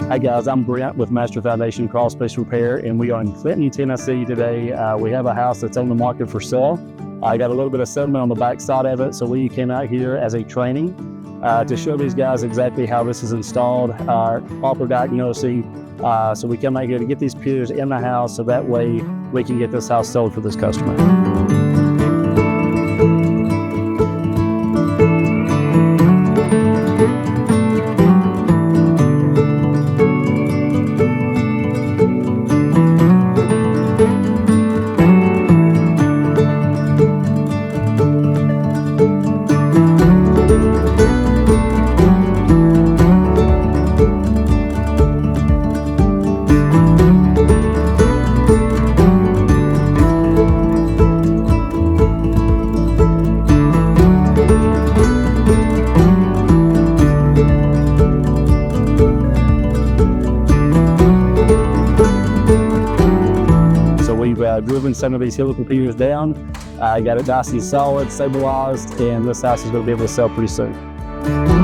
Hi guys, I'm Brent with Master Foundation Crawl Space Repair, and we are in Clinton, Tennessee today. We have a house that's on the market for sale. I got a little bit of settlement on the back side of it, so we came out here as a training to show these guys exactly how this is installed, proper diagnosing. So we come out here to get these piers in the house, so that way we can get this house sold for this customer. We've driven some of these helical piers down, got it nice and solid, stabilized, and this house is going to be able to sell pretty soon.